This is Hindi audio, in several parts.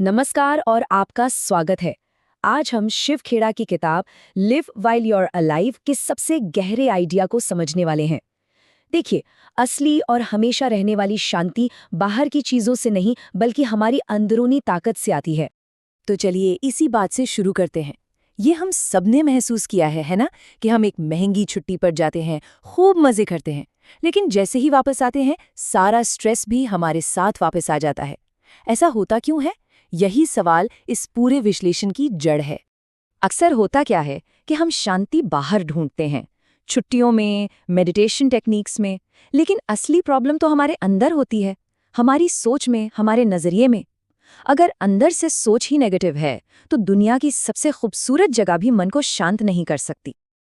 नमस्कार और आपका स्वागत है। आज हम शिव खेड़ा की किताब लिव वाइल यूर अलाइव के सबसे गहरे आइडिया को समझने वाले हैं। देखिए, असली और हमेशा रहने वाली शांति बाहर की चीजों से नहीं बल्कि हमारी अंदरूनी ताकत से आती है। तो चलिए इसी बात से शुरू करते हैं। ये हम सबने महसूस किया है ना, कि हम एक महंगी छुट्टी पर जाते हैं, खूब मजे करते हैं, लेकिन जैसे ही वापस आते हैं सारा स्ट्रेस भी हमारे साथ वापस आ जाता है। ऐसा होता क्यों है? यही सवाल इस पूरे विश्लेषण की जड़ है। अक्सर होता क्या है कि हम शांति बाहर ढूंढते हैं, छुट्टियों में, मेडिटेशन टेक्निक्स में, लेकिन असली प्रॉब्लम तो हमारे अंदर होती है, हमारी सोच में, हमारे नजरिए में। अगर अंदर से सोच ही नेगेटिव है तो दुनिया की सबसे खूबसूरत जगह भी मन को शांत नहीं कर सकती।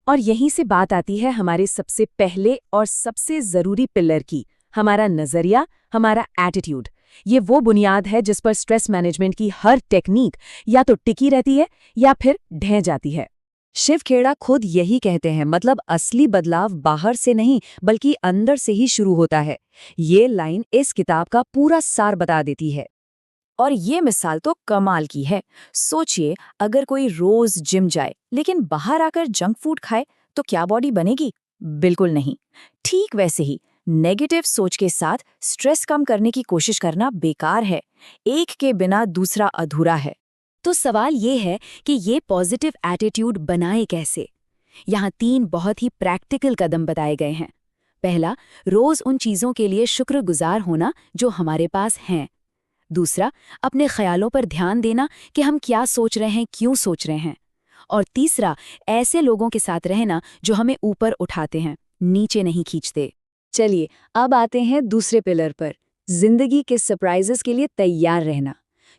और यहीं से बात आती है हमारे सबसे पहले और सबसे जरूरी पिलर की, हमारा नजरिया, हमारा एटीट्यूड। ये वो बुनियाद है जिस पर स्ट्रेस मैनेजमेंट की हर टेक्निक या तो टिकी रहती है या फिर ढह जाती है। शिव खेड़ा खुद यही कहते हैं, मतलब असली बदलाव बाहर से नहीं बल्कि अंदर से ही शुरू होता है। ये लाइन इस किताब का पूरा सार बता देती है। और ये मिसाल तो कमाल की है। सोचिए, अगर कोई रोज जिम जाए लेकिन बाहर आकर जंक फूड खाए तो क्या बॉडी बनेगी? बिल्कुल नहीं। ठीक वैसे ही नेगेटिव सोच के साथ स्ट्रेस कम करने की कोशिश करना बेकार है। एक के बिना दूसरा अधूरा है। तो सवाल ये है कि ये पॉजिटिव एटीट्यूड बनाए कैसे? यहाँ 3 बहुत ही प्रैक्टिकल कदम बताए गए हैं। पहला, रोज उन चीजों के लिए शुक्रगुजार होना जो हमारे पास हैं। दूसरा, अपने ख्यालों पर ध्यान देना कि हम क्या सोच रहे हैं, क्यों सोच रहे हैं। और तीसरा, ऐसे लोगों के साथ रहना जो हमें ऊपर उठाते हैं, नीचे नहीं खींचते। चलिए अब आते हैं दूसरे पिलर पर, जिंदगी के सरप्राइजेस के लिए तैयार रहना।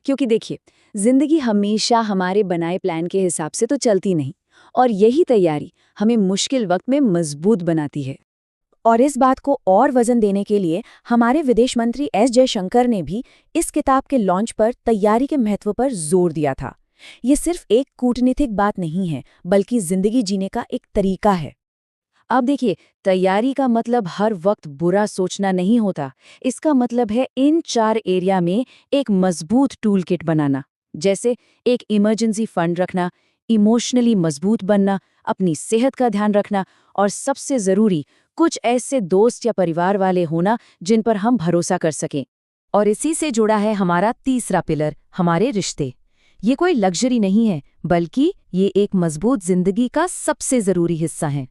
क्योंकि देखिए, जिंदगी हमेशा हमारे बनाए प्लान के हिसाब से तो चलती नहीं, और यही तैयारी हमें मुश्किल वक्त में मजबूत बनाती है। और इस बात को और वजन देने के लिए हमारे विदेश मंत्री एस जयशंकर ने भी इस किताब के लॉन्च पर तैयारी के महत्व पर जोर दिया था। ये सिर्फ एक कूटनीतिक बात नहीं है, बल्कि जिंदगी जीने का एक तरीका है। अब देखिए, तैयारी का मतलब हर वक्त बुरा सोचना नहीं होता। इसका मतलब है इन 4 एरिया में एक मजबूत टूल किट बनाना। जैसे एक इमरजेंसी फंड रखना, इमोशनली मजबूत बनना, अपनी सेहत का ध्यान रखना, और सबसे जरूरी, कुछ ऐसे दोस्त या परिवार वाले होना जिन पर हम भरोसा कर सकें। और इसी से जुड़ा है हमारा तीसरा पिलर, हमारे रिश्ते। ये कोई लग्जरी नहीं है, बल्कि ये एक मजबूत जिंदगी का सबसे जरूरी हिस्सा है।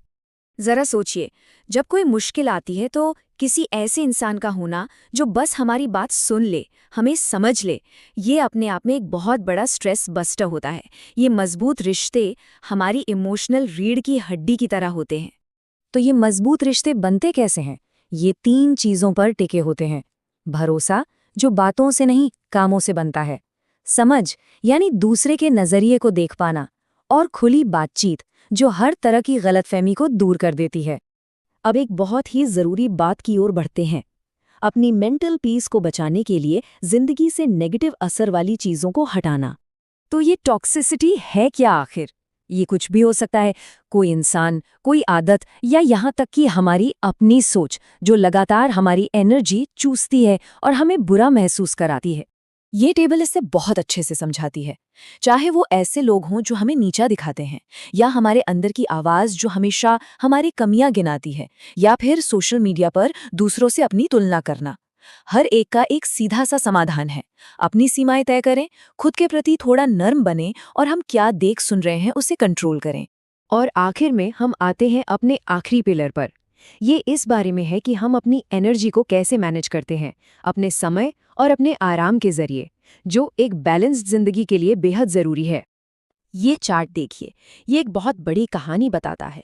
जरा सोचिए, जब कोई मुश्किल आती है तो किसी ऐसे इंसान का होना जो बस हमारी बात सुन ले, हमें समझ ले, ये अपने आप में एक बहुत बड़ा स्ट्रेस बस्टर होता है। ये मजबूत रिश्ते हमारी इमोशनल रीढ़ की हड्डी की तरह होते हैं। तो ये मजबूत रिश्ते बनते कैसे हैं? ये 3 चीजों पर टिके होते हैं। भरोसा, जो बातों से नहीं कामों से बनता है। समझ, यानी दूसरे के नजरिए को देख पाना। और खुली बातचीत, जो हर तरह की गलतफहमी को दूर कर देती है। अब एक बहुत ही जरूरी बात की ओर बढ़ते हैं। अपनी मेंटल पीस को बचाने के लिए जिंदगी से नेगेटिव असर वाली चीजों को हटाना। तो ये टॉक्सिसिटी है क्या आखिर? ये कुछ भी हो सकता है, कोई इंसान, कोई आदत, या यहाँ तक कि हमारी अपनी सोच जो लगातार हमारी एनर्जी चूसती है और हमें बुरा महसूस कराती है। ये टेबल इससे बहुत अच्छे से समझाती है। चाहे वो ऐसे लोग हों जो हमें नीचा दिखाते हैं, या हमारे अंदर की आवाज़ जो हमेशा हमारी कमियां गिनाती है, या फिर सोशल मीडिया पर दूसरों से अपनी तुलना करना। हर एक का एक सीधा सा समाधान है। अपनी सीमाएं तय करें, खुद के प्रति थोड़ा नर्म बनें, और हम क्या देख सुन रहे हैं उसे कंट्रोल करें। और आखिर में हम आते हैं अपने आखिरी पिलर पर। ये इस बारे में है कि हम अपनी एनर्जी को कैसे मैनेज करते हैं, अपने समय और अपने आराम के जरिए, जो एक बैलेंस्ड जिंदगी के लिए बेहद जरूरी है। ये चार्ट देखिए, ये एक बहुत बड़ी कहानी बताता है।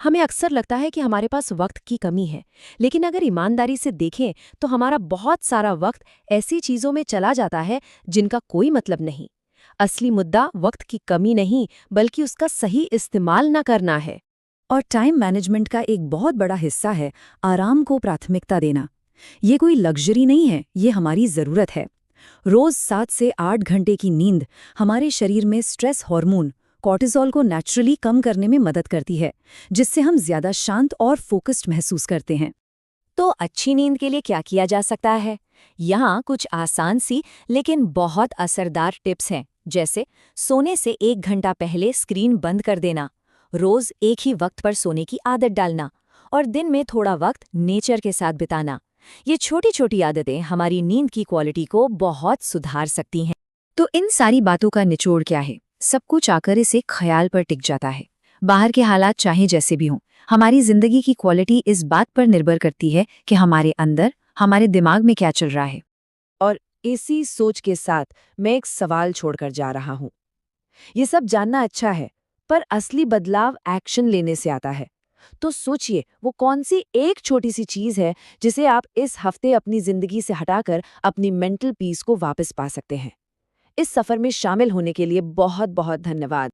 हमें अक्सर लगता है कि हमारे पास वक्त की कमी है, लेकिन अगर ईमानदारी से देखें तो हमारा बहुत सारा वक्त ऐसी चीजों में चला जाता है जिनका कोई मतलब नहीं। असली मुद्दा वक्त की कमी नहीं, बल्कि उसका सही इस्तेमाल न करना है। और टाइम मैनेजमेंट का एक बहुत बड़ा हिस्सा है आराम को प्राथमिकता देना। ये कोई लग्जरी नहीं है, ये हमारी ज़रूरत है। रोज़ 7 से 8 घंटे की नींद हमारे शरीर में स्ट्रेस हार्मोन कॉर्टिसोल को नेचुरली कम करने में मदद करती है, जिससे हम ज़्यादा शांत और फोकस्ड महसूस करते हैं। तो अच्छी नींद के लिए क्या किया जा सकता है? यहाँ कुछ आसान सी लेकिन बहुत असरदार टिप्स हैं, जैसे सोने से 1 घंटा पहले स्क्रीन बंद कर देना, रोज एक ही वक्त पर सोने की आदत डालना और दिन में थोड़ा वक्त नेचर के साथ बिताना। ये छोटी छोटी आदतें हमारी नींद की क्वालिटी को बहुत सुधार सकती हैं। तो इन सारी बातों का निचोड़ क्या है? सब कुछ आकर इस एक ख्याल पर टिक जाता है। बाहर के हालात चाहे जैसे भी हों, हमारी जिंदगी की क्वालिटी इस बात पर निर्भर करती है कि हमारे अंदर, हमारे दिमाग में क्या चल रहा है। और इसी सोच के साथ मैं एक सवाल छोड़कर जा रहा हूँ। ये सब जानना अच्छा है, पर असली बदलाव एक्शन लेने से आता है। तो सोचिए, वो कौन सी एक छोटी सी चीज है जिसे आप इस हफ्ते अपनी जिंदगी से हटाकर अपनी मेंटल पीस को वापस पा सकते हैं। इस सफर में शामिल होने के लिए बहुत बहुत धन्यवाद।